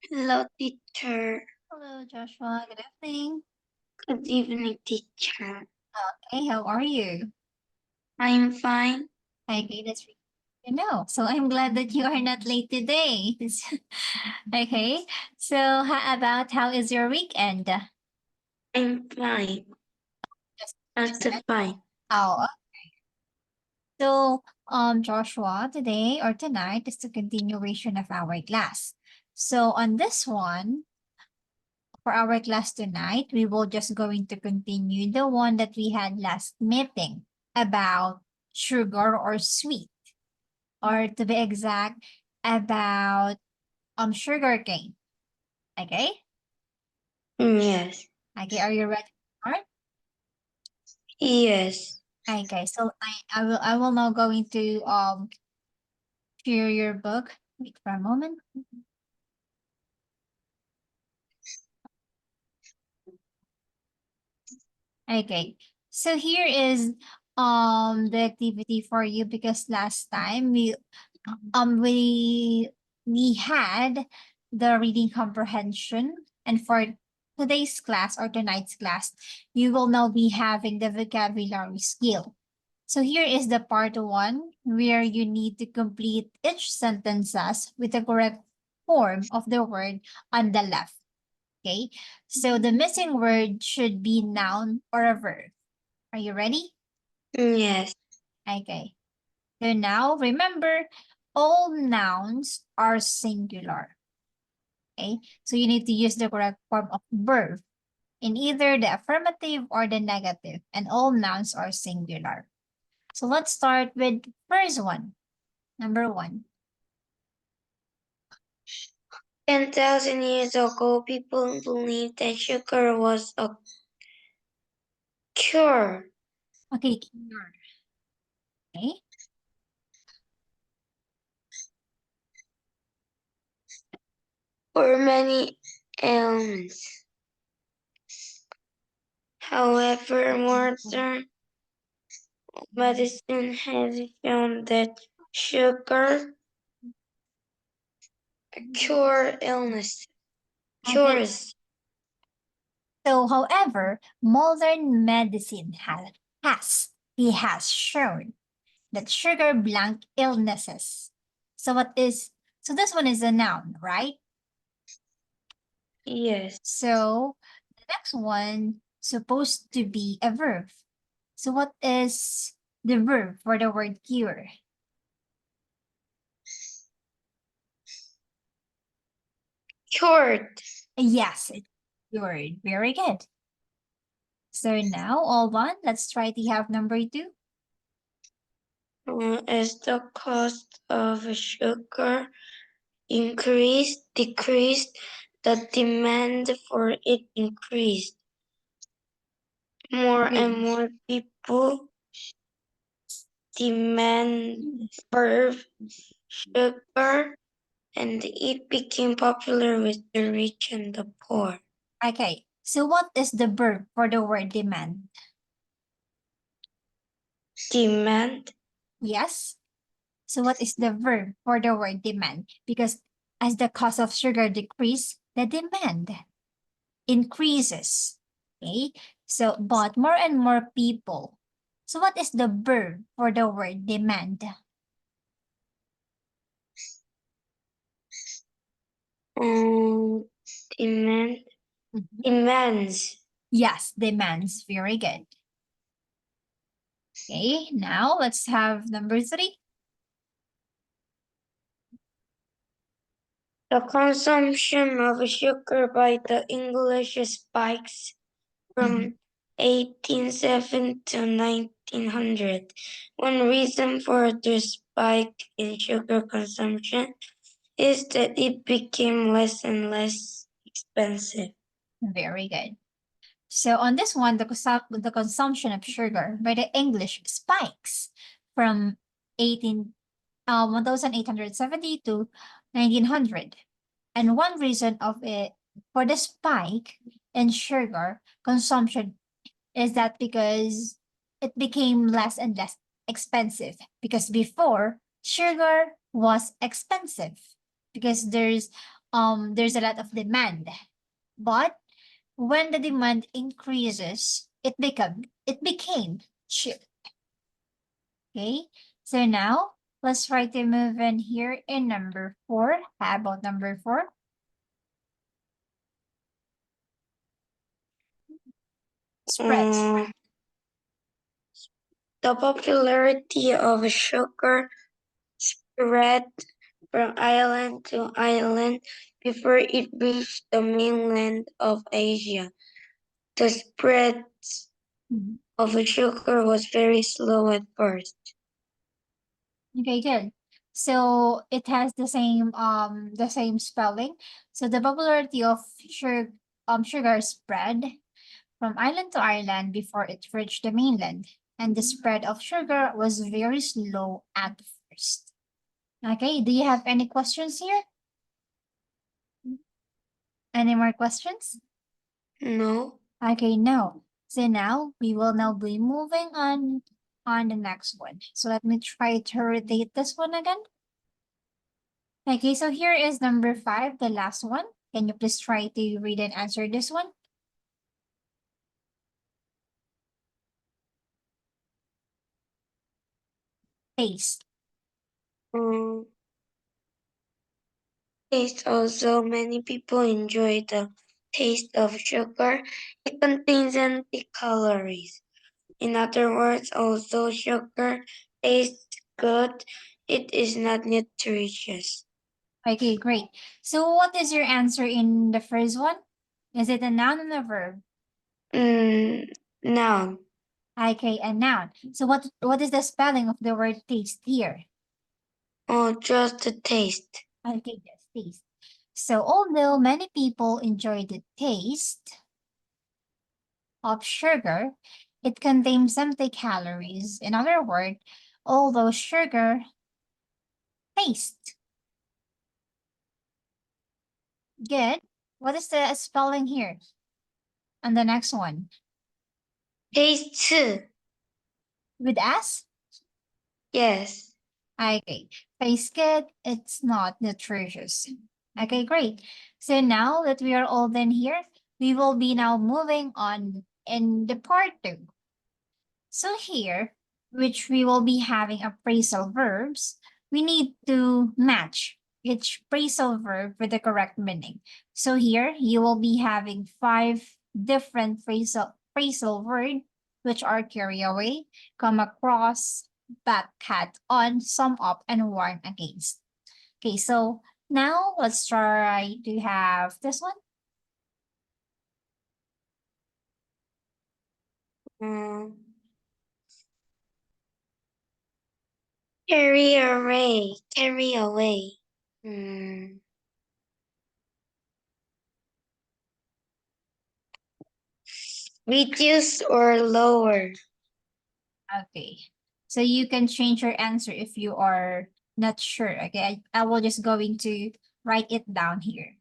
Hello, teacher. Hello, Joshua. Good evening. Good evening, teacher. Okay, how are you? I'm fine. Okay, that's really good to know. So I'm glad that you are not late today. Okay, so how is your weekend? I'm fine. Just That's good. fine. Oh, so Joshua, today or tonight is the continuation of our class. So on this one, for our class tonight, we will just going to continue the one that we had last meeting about sugar or sweet, or to be exact, about sugar cane. Okay? Yes. Okay, are you ready to start? Yes. Okay, so I will now going to share your book. Wait for a moment. Okay. So here is the activity for you, because last time um we we had the reading comprehension, and for today's class or tonight's class, you will now be having the vocabulary skill. So here is the part one, where you need to complete each sentences with the correct form of the word on the left. Okay, so the missing word should be noun or a verb. Are you ready? Yes. Okay. So now remember, all nouns are singular. Okay. So you need to use the correct form of verb in either the affirmative or the negative, and all nouns are singular. So let's start with first one. Number one. 10,000 years ago, people believed that sugar was a cure Okay. Cure. Okay. for many ailments. However, modern medicine has shown that sugar cure illness. Okay. Cures. So, however, modern medicine has shown that sugar blank illnesses. So this one is a noun, right? Yes. So the next one supposed to be a verb. So what is the verb for the word cure? Cured. Yes, it's cured. Very good. So now, all one, let's try to have number two. As the cost of sugar decreased, the demand for it increased. More Okay. and more people demand for sugar, and it became popular with the rich and the poor. Okay. So what is the verb for the word demand? Demand. Yes. So what is the verb for the word demand? Because as the cost of sugar decrease, the demand increases. Okay. So, but more and more people. So what is the verb for the word demand? Demand. Mhm. Demands. Yes, demands. Very good. Okay, now let's have number three. The consumption of sugar by the English spikes from 1870 to 1900. One reason for the spike in sugar consumption is that it became less and less expensive. Very good. So on this one, the consumption of sugar by the English spikes from 1870 to 1900. And one reason of it for the spike in sugar consumption is that because it became less and less expensive. Because before, sugar was expensive, because there's there's a lot of demand. But when the demand increases, it became cheap. Okay, so now let's try to move in here in number 4. How about number 4? Spreads. The popularity of sugar spread from island to island before it reached the mainland of Asia. The spread Mhm. of sugar was very slow at first. Okay, good. So it has the same spelling. So the popularity of sugar spread from island to island before it reached the mainland. And the spread of sugar was very slow at first. Okay, do you have any questions here? Any more questions? No. Okay, no. So now we will now be moving on the next one. So let me try to rotate this one again. Okay, so here is number 5, the last one. Can you please try to read and answer this one? Taste. Taste also, many people enjoy the taste of sugar. It contains anti-calories. In other words, although sugar tastes good, it is not nutritious. Okay, great. So what is your answer in the first one? Is it a noun and a verb? Noun. Okay, a noun. So what is the spelling of the word taste here? Oh, just the taste. Okay, yes, taste. So although many people enjoy the taste of sugar, it contains empty calories. In other words, although sugar taste good, what is the spelling here? And the next one Taste. with S? Yes. Okay, taste good, it's not nutritious. Okay, great. So now that we are all done here, we will be now moving on in the part 2. So here, which we will be having appraisal verbs, we need to match each phrasal verb with the correct meaning. So here, you will be having 5 different phrasal words, which are carry away, come across, back, cat, on, sum up, and warn against. Okay, so now let's try to have this one. Um, carry away. Carry away. Reduce or lower. Okay. So you can change your answer if you are not sure. Okay. I will just going to write it down here.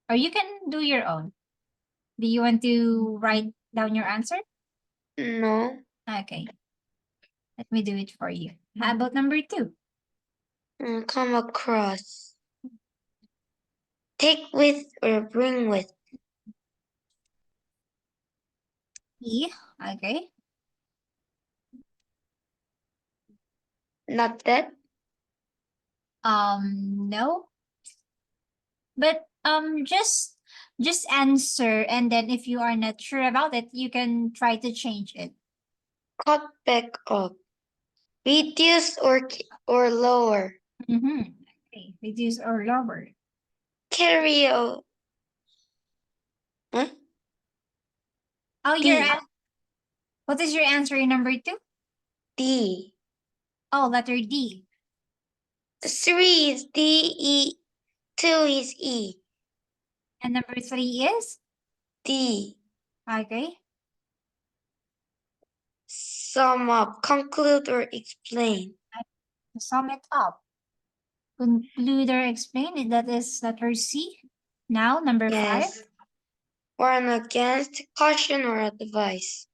Or you can do your own. Do you want to write down your answer? No. Okay. Let me do it for you. How about number 2? Come across. Take with or bring with. E. Okay. Not that. No. But just answer, and then if you are not sure about it, you can try to change it. Cut back up. Reduce or lower. Mm-hmm. Okay. Reduce or lower. Carry a. Huh? Oh, D. what is your answer in number 2? D. Oh, letter D. 3 is D, E. 2 is E. And number 3 is? D. Okay. Sum up. Conclude or explain. To sum it up. Conclude or explain. That is letter C. Now, number 5. Yes. Warn against. Caution or advice.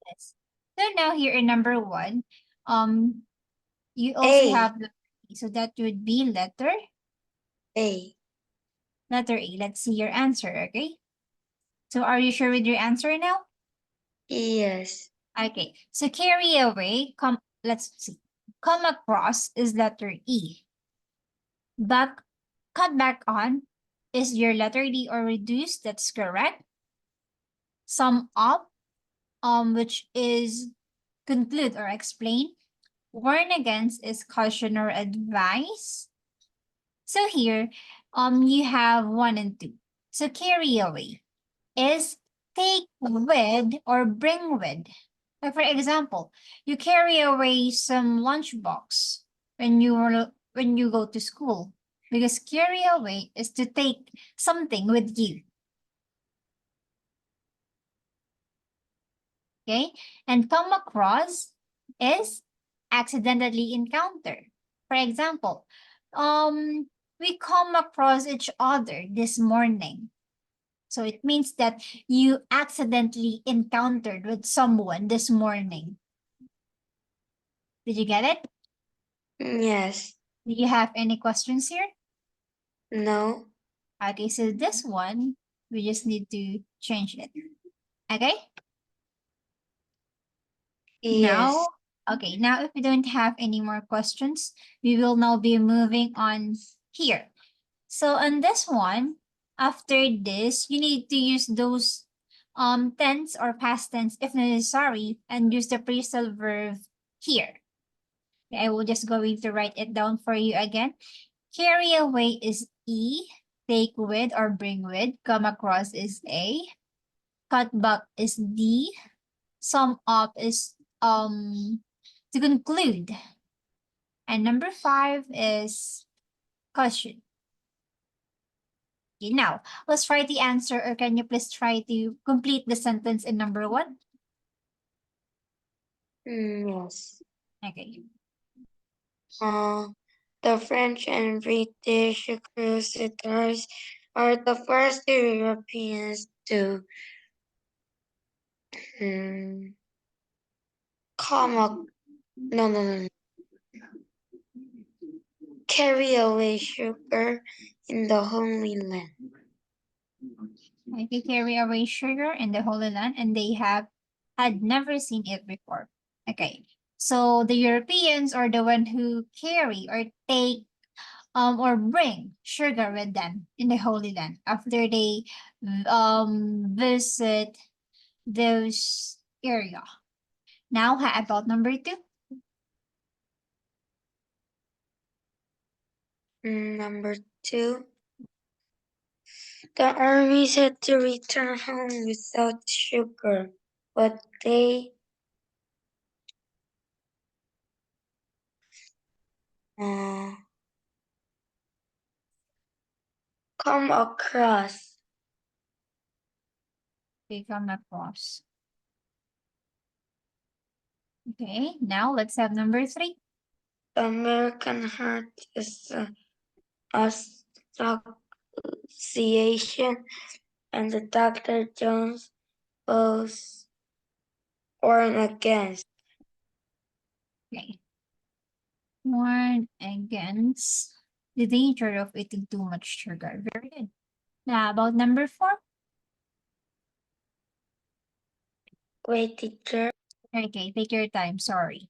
Yes. So now here in number 1, you also A. have the, so that would be letter A. Letter A. Let's see your answer, okay? So are you sure with your answer now? Yes. Okay, so carry away, let's see. Come across is letter E. Back, cut back on is your letter D or reduce, that's correct. Sum up, which is conclude or explain. Warn against is caution or advice. So here, you have 1 and 2. So carry away is take with or bring with. Like for example, you carry away some lunchbox when you go to school because carry away is to take something with you. Okay, and come across is accidentally encounter. For example, we come across each other this morning. So it means that you accidentally encountered with someone this morning. Did you get it? Yes. Do you have any questions here? No. Okay, so this one, we just need to change it. Okay? Yes. Now, okay, now if we don't have any more questions, we will now be moving on here. So on this one, after this, you need to use those tense or past tense if necessary and use the phrasal verb here. I will just going to write it down for you again. Carry away is E, take with or bring with, come across is A, cut back is D, sum up is to conclude. And number 5 is caution. Okay, now let's try the answer, or can you please try to complete the sentence in number 1? Yes. Okay. Uh, the French and British crusaders are the first Europeans to um, come up, no, carry away sugar in the Holy Land. They carry away sugar in the Holy Land and they had never seen it before. Okay. So the Europeans are the one who carry or take or bring sugar with them in the Holy Land after they visit those area. Now how about number 2? Number 2, the armies had to return home without sugar, but they uh, come across They come across. Okay, now let's have number 3. the American Heart Association and the Dr. Jones both warn against. Okay. Warn against the danger of eating too much sugar. Very good. Now about number 4. Wait, teacher. Okay, take your time. Sorry.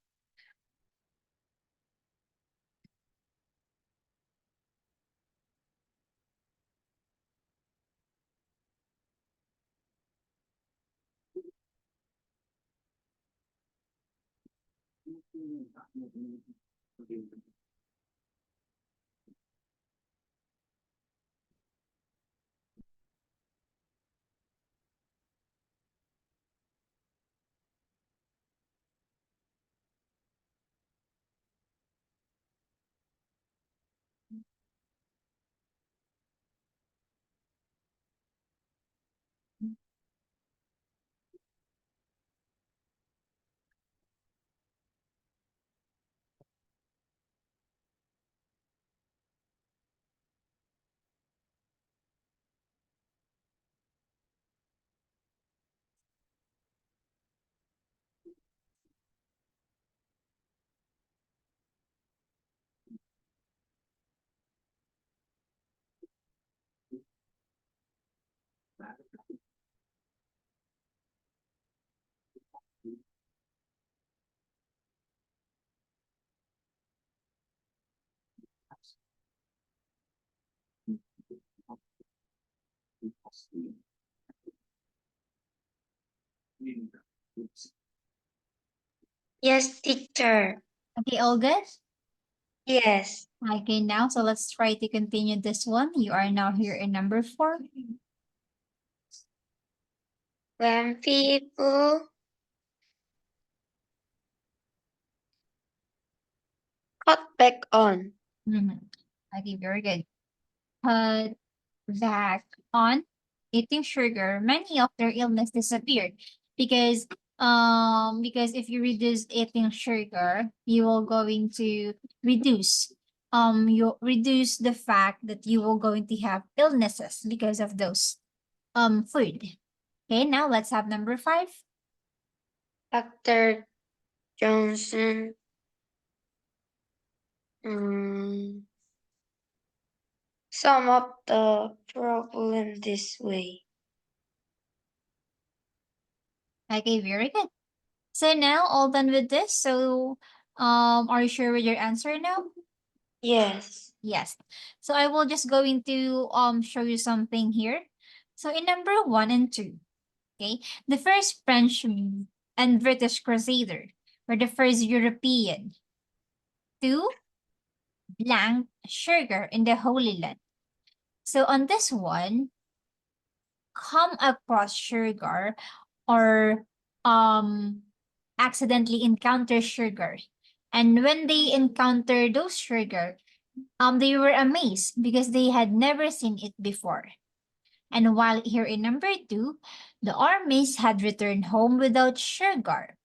Yes, teacher. Okay, all good? Yes. Okay, now, so let's try to continue this one. You are now here in number 4. When people cut back on. Okay, very good. Cut back on eating sugar, many of their illness disappeared because if you reduce eating sugar, you will going to reduce you reduce the fact that you will going to have illnesses because of those food. Okay, now let's have number 5. Dr. Johnson um, sum up the problem this way. Okay, very good. So now all done with this. So are you sure with your answer now? Yes. Yes. So I will just going to show you something here. So in number 1 and 2, okay, the first French and British Crusader were the first European to blank sugar in the Holy Land. So on this one, come across sugar or accidentally encounter sugar. And when they encounter those sugar, they were amazed because they had never seen it before. And while here in number 2, the armies had returned home without sugar,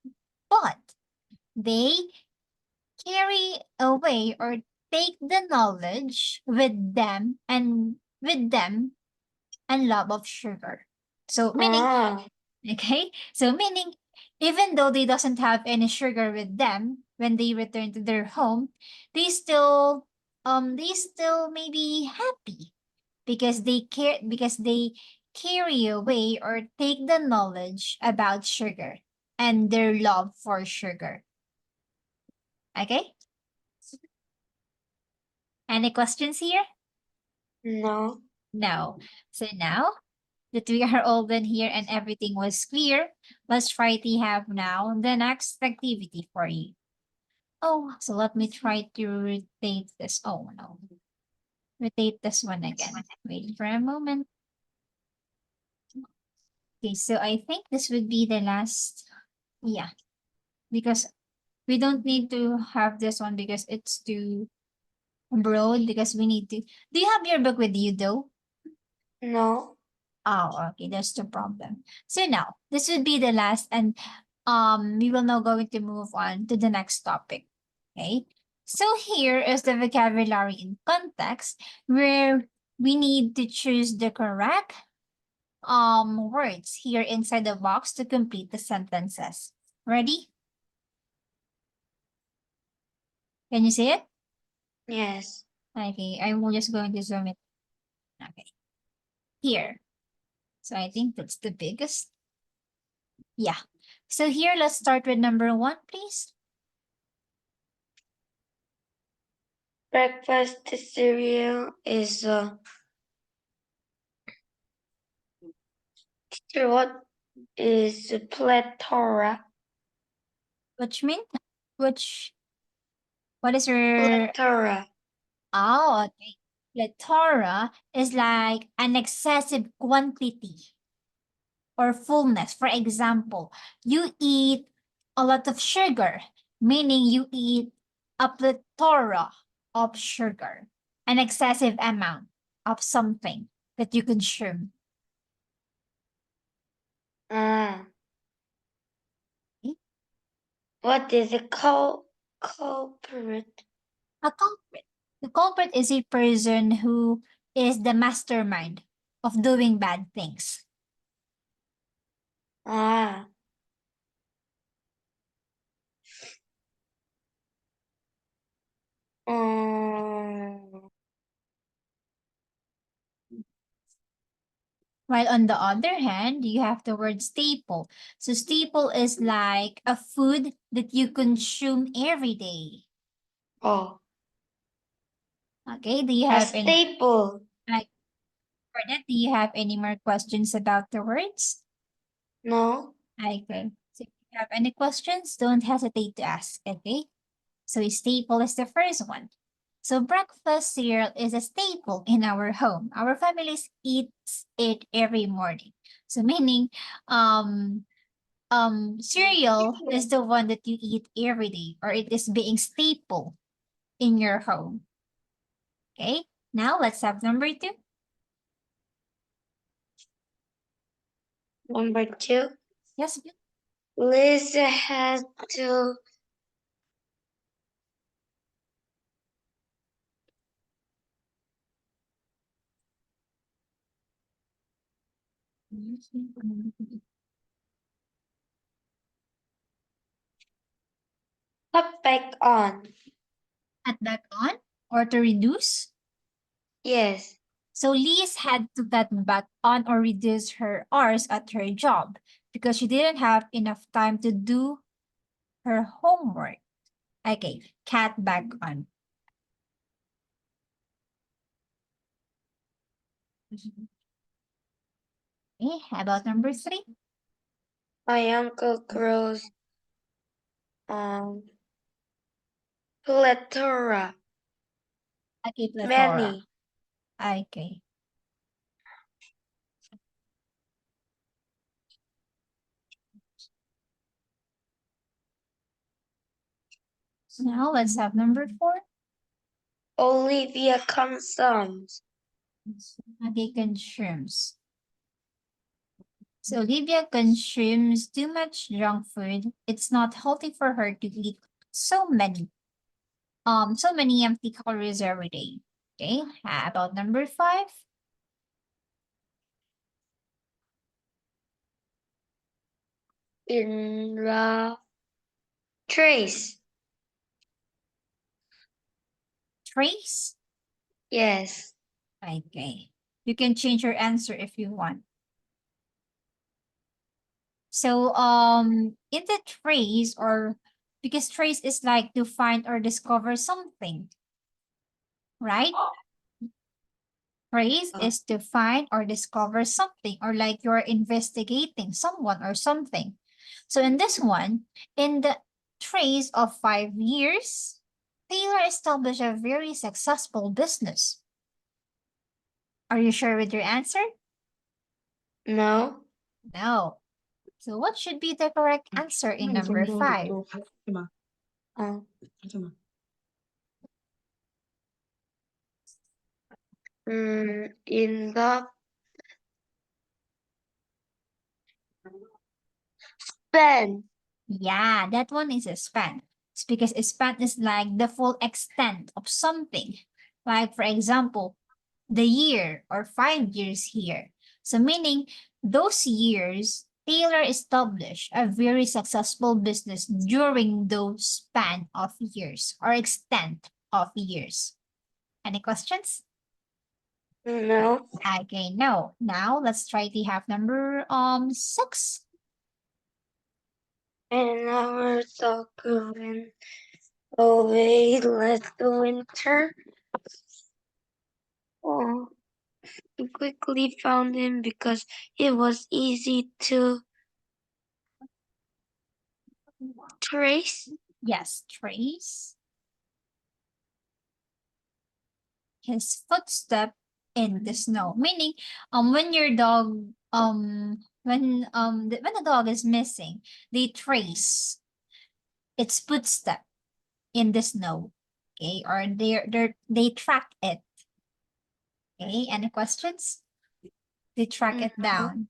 but they carry away or take the knowledge with them and love of sugar. So meaning, Ah, okay, so meaning even though they doesn't have any sugar with them when they return to their home, they still may be happy because they carry away or take the knowledge about sugar and their love for sugar. Okay? Any questions here? no. No. So now that we are all done here and everything was clear, let's try to have now the next activity for you. Oh, so let me try to rotate this. Oh, no. Rotate this one again. Wait for a moment. Okay, so I think this would be the last. Yeah, because we don't need to have this one because it's too broad because we need to. Do you have your book with you though? No. Oh, okay, that's the problem. So now, this would be the last and we will now going to move on to the next topic. Okay. So here is the vocabulary in context where we need to choose the correct words here inside the box to complete the sentences. Ready? Can you see it? Yes. Okay, I will just going to zoom it. Okay. Here. So I think that's the biggest. Yeah. So here, let's start with number 1, please. Breakfast cereal is teacher, what is a plethora? Which mean? Which, what is your, Plethora. oh, okay. Plethora is like an excessive quantity or fullness. For example, you eat a lot of sugar, meaning you eat a plethora of sugar, an excessive amount of something that you consume. Ah. Okay? What is a culprit? A culprit. The culprit is a person who is the mastermind of doing bad things. Ah. Um, While on the other hand, you have the word staple. So staple is like a food that you consume every day. oh. Okay, do you A have any? staple. Like, For that, do you have any more questions about the words? No. Okay. So if you have any questions, don't hesitate to ask, okay? So a staple is the first one. So breakfast cereal is a staple in our home. Our families eats it every morning. So meaning cereal is the one that you eat every day, or it is being staple in your home. Okay, now let's have number two. Number 2. Yes, Liz had to cut back on. cut back on or to reduce. Yes. So Liz had to cut back on or reduce her hours at her job because she didn't have enough time to do her homework. Okay, cut back on. Okay, how about number three? My uncle grows plethora. Okay, plethora. Many. Okay. Now let's have number four. Olivia consumes. Okay, consumes. So Olivia consumes too much junk food. It's not healthy for her to eat so many empty calories every day. Okay, how about number five? In the trace. Trace. Yes. Okay, you can change your answer if you want. So in the trace, or because trace is like to find or discover something, right? Trace is to find or discover something, or like you're investigating someone or something. So in this one, in the trace of 5 years, Taylor established a very successful business. Are you sure with your answer? No. No. So what should be the correct answer in number five? Um, in the span. Yeah, that one is a span. It's because a span is like the full extent of something. Like, for example, the year or 5 years here. So meaning those years, Taylor established a very successful business during those span of years or extent of years. Any questions? No. Okay, no. Now let's try to have number 6. And our soccer went away last winter. Oh, we quickly found him because it was easy to trace. Yes, trace his footstep in the snow. Meaning, when your dog, when the dog is missing, they trace its footstep in the snow. Okay, or they track it. Okay, any questions? They track it No. down.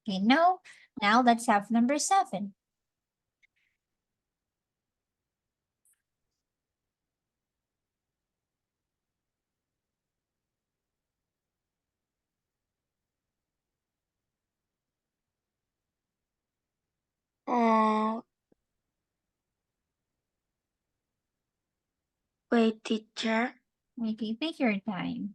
Okay, no. Now let's have number 7. Oh, wait, teacher. Okay, take your time.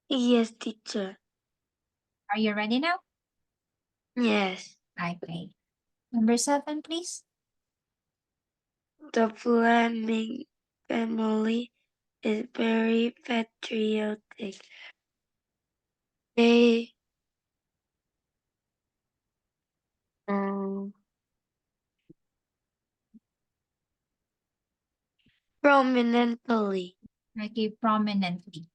Yes, teacher. Are you ready now? Yes. Okay. Number 7, please. The Fleming family is very patriotic. They prominently Okay, prominently.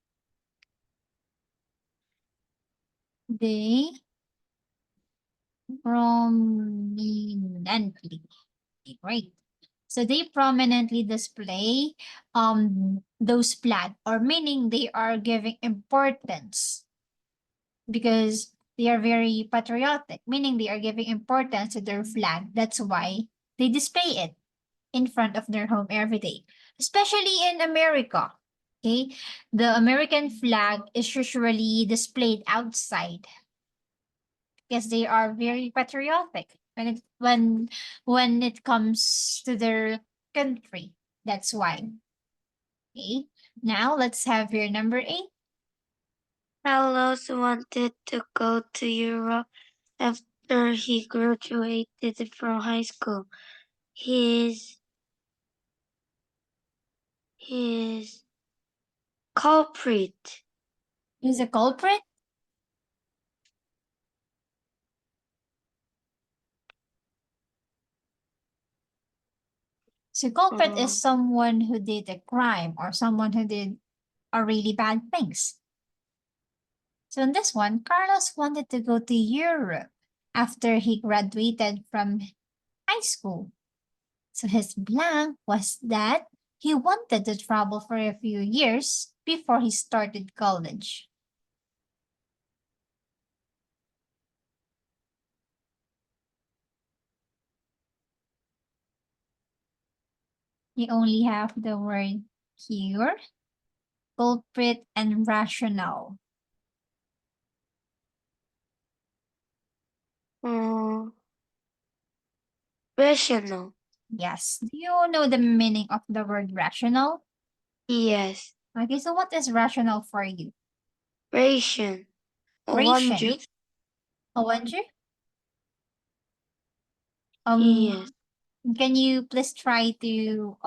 They prominently. Okay, great. So they prominently display those flag, or meaning they are giving importance because they are very patriotic, meaning they are giving importance to their flag. That's why they display it in front of their home every day, especially in America. Okay, the American flag is usually displayed outside because they are very patriotic when it comes to their country. That's why. Okay, now let's have your number 8. Carlos wanted to go to Europe after he graduated from high school. His culprit. Who's a culprit? So culprit is someone who did a crime or someone who did a really bad things. So in this one, Carlos wanted to go to Europe after he graduated from high school. So his plan was that he wanted to travel for a few years before he started college. You only have the word cure, culprit, and rational. Rational. Yes. Do you know the meaning of the word rational? Yes. Okay, so what is rational for you? Ration. Ration. Wonder. Owanju? Yes. Can you please try to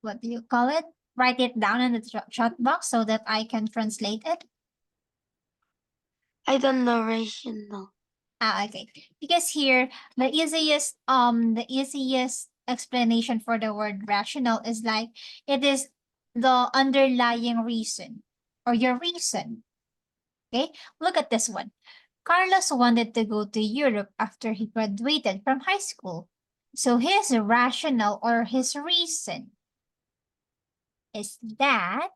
what do you call it? Write it down in the chat box so that I can translate it. I don't know rational. Okay. Because here the easiest explanation for the word rational is like it is the underlying reason or your reason. Okay? Look at this one. Carlos wanted to go to Europe after he graduated from high school. So his rationale or his reason is that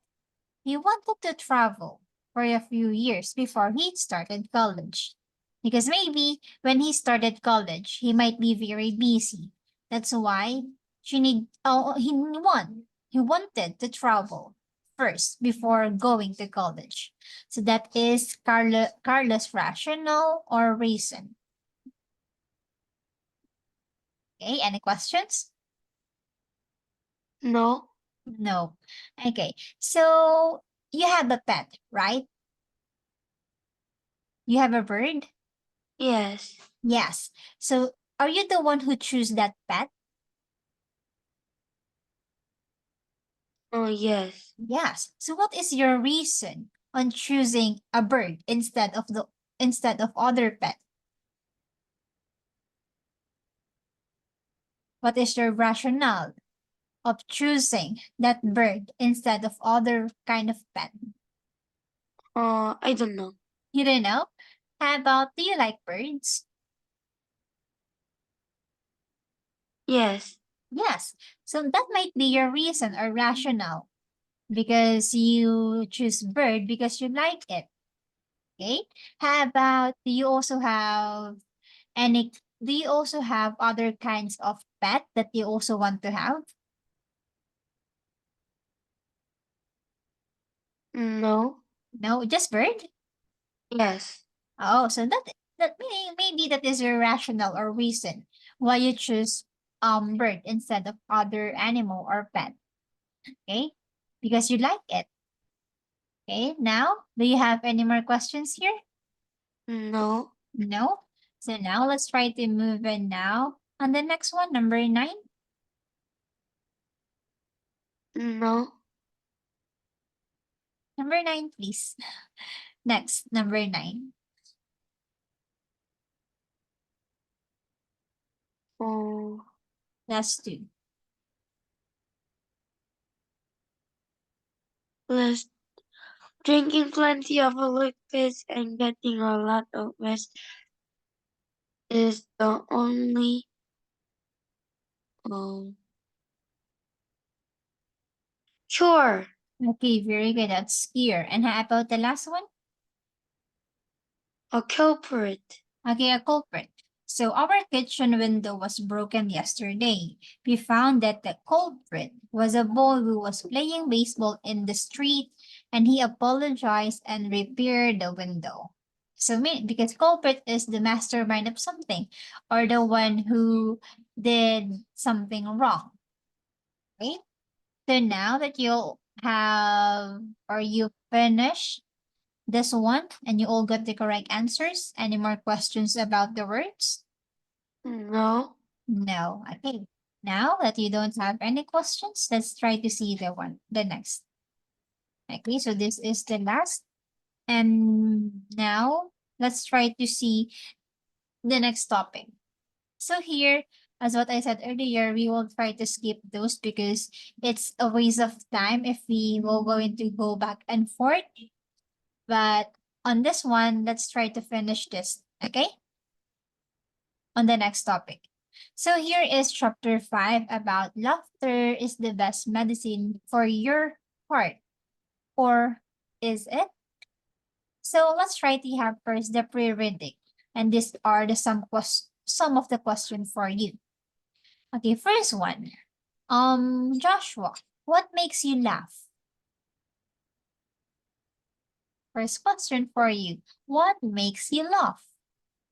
he wanted to travel for a few years before he started college. Because maybe when he started college, he might be very busy. That's why he wanted to travel first before going to college. So that is Carlos' rationale or reason. Okay, any questions? No. No. Okay, so you have a pet, right? You have a bird? Yes. Yes. So are you the one who choose that pet? Oh, yes. Yes. So what is your reason on choosing a bird instead of other pet? What is your rationale of choosing that bird instead of other kind of pet? I don't know. You don't know? How about, do you like birds? Yes. Yes. So that might be your reason or rationale because you choose bird because you like it. Okay. How about, any do you also have other kinds of pet that you also want to have? No. No, just bird? Yes. Oh, so that meaning maybe that is your rationale or reason why you choose bird instead of other animal or pet. Okay? Because you like it. Okay, now, do you have any more questions here? No. No? So now let's try to move in now on the next one, number 9. No. Number 9, please. Next, number 9. Oh. Last 2. Less drinking plenty of liquids and getting a lot of rest is the only um chore. Okay, very good. That's here. And how about the last one? A culprit. Okay, a culprit. So our kitchen window was broken yesterday. We found that the culprit was a boy who was playing baseball in the street, and he apologized and repaired the window. So because culprit is the mastermind of something, or the one who did something wrong. Right? So now that you have or you finish this one and you all got the correct answers, any more questions about the words? No. No. Okay. Now that you don't have any questions, let's try to see the next. Okay, so this is the last. And now let's try to see the next topic. So here, as what I said earlier, we will try to skip those because it's a waste of time if we will going to go back and forth. But on this one, let's try to finish this, okay? On the next topic. So here is chapter 5 about laughter is the best medicine for your heart. Or is it? So let's try to have first the pre-reading. And these are the some of the questions for you. Okay, first one. Joshua, what makes you laugh? First question for you. What makes you laugh?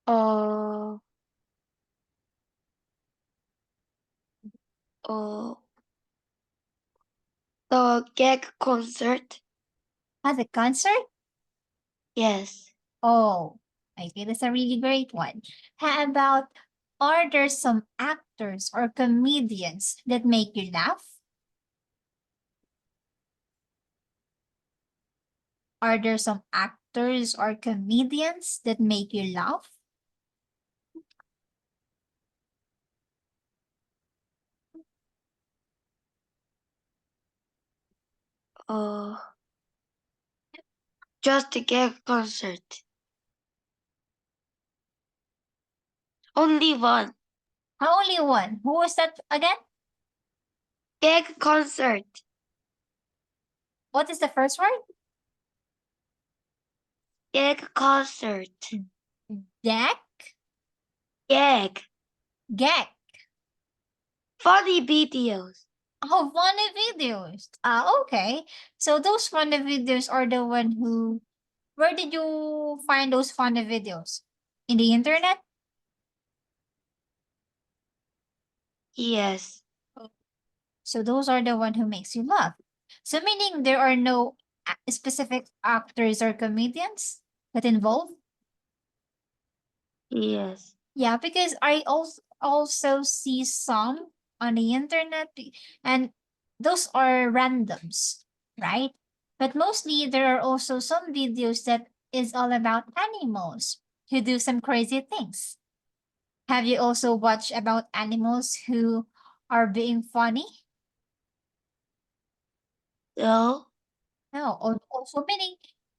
Uh. Uh. The gag concert. At the concert? Yes. Oh, I think that's a really great one. How about, are there some actors or comedians that make you laugh? Are there some actors or comedians that make you laugh? Uh. Just the gag concert. Only one. Only one. Who was that again? Gag concert. What is the first word? Gag concert. Deck? Gag. Gag. Funny videos. Oh, funny videos. Okay. So those funny videos are the one who, where did you find those funny videos? In the internet? Yes. So those are the one who makes you laugh. So meaning there are no specific actors or comedians that involve? Yes. Yeah, because I also see some on the internet and those are randoms, right? But mostly there are also some videos that is all about animals who do some crazy things. Have you also watched about animals who are being funny? No. No, also meaning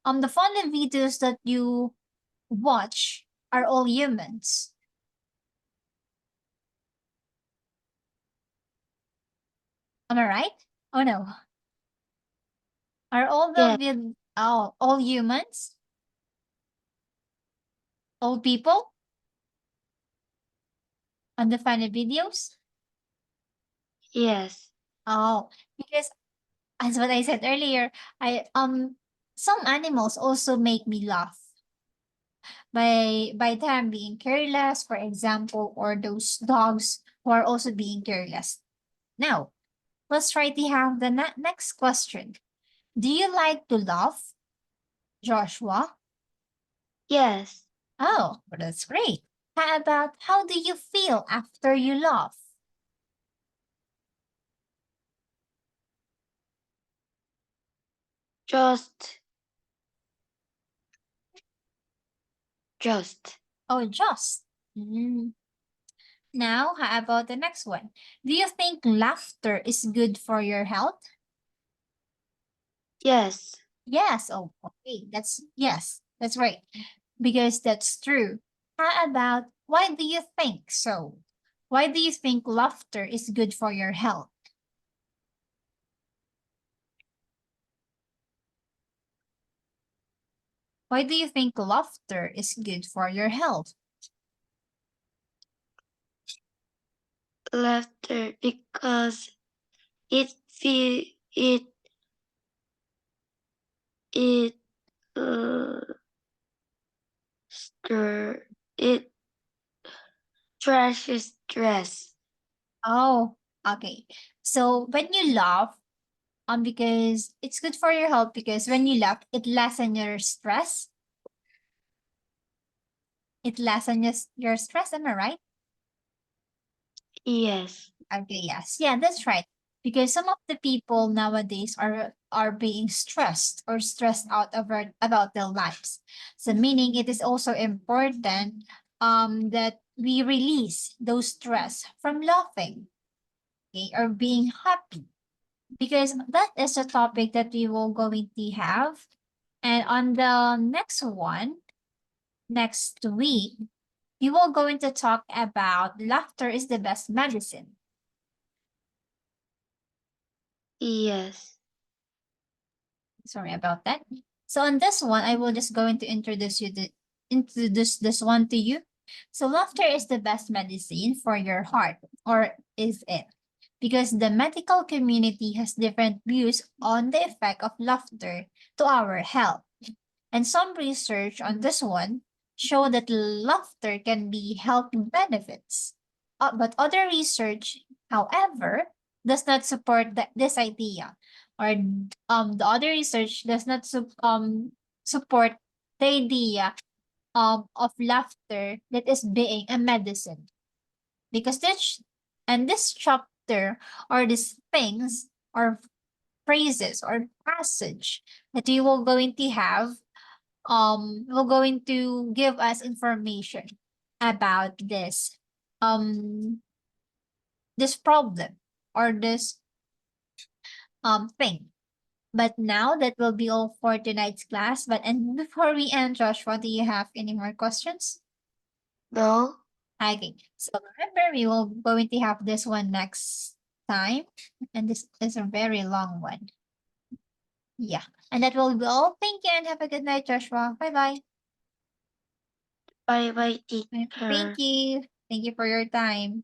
the funny videos that you watch are all humans. Am I right? Oh no. Are all Yeah. all humans? All people on the funny videos? Yes. Oh, because as what I said earlier, I some animals also make me laugh by them being careless, for example, or those dogs who are also being careless. Now, let's try to have the next question. Do you like to laugh? Joshua? Yes. Oh, well, that's great. How about how do you feel after you laugh? Just. Oh, just. Mm. Now, how about the next one? Do you think laughter is good for your health? Yes. Yes. Oh, okay. Yes, that's right. Because that's true. How about why do you think so? Why do you think laughter is good for your health? Why do you think laughter is good for your health? Laughter because it feel it stir it trashes stress. Oh, okay. So when you laugh, because it's good for your health because when you laugh, it lessens your stress. It lessens your stress, am I right? Yes. Okay, yes. Yeah, that's right. Because some of the people nowadays are being stressed or stressed out about their lives. So meaning it is also important that we release those stress from laughing, okay, or being happy. Because that is a topic that we will going to have. And on the next one, next week, we will going to talk about laughter is the best medicine. Yes. Sorry about that. So on this one, I will just going to introduce this one to you. So laughter is the best medicine for your heart, or is it? Because the medical community has different views on the effect of laughter to our health. And some research on this one show that laughter can be health benefits. But other research, however, does not support this idea. Or the other research does not support the idea of laughter that is being a medicine. Because this chapter or these things or phrases or passage that we will going to have will going to give us information about this problem or this thing. But now that will be all for tonight's class. But and before we end, Joshua, do you have any more questions? No. Okay. So remember, we will going to have this one next time, and this is a very long one. Yeah, and that will be all. Thank you, and have a good night, Joshua. Bye bye. Bye bye, teacher. Thank you. Thank you for your time.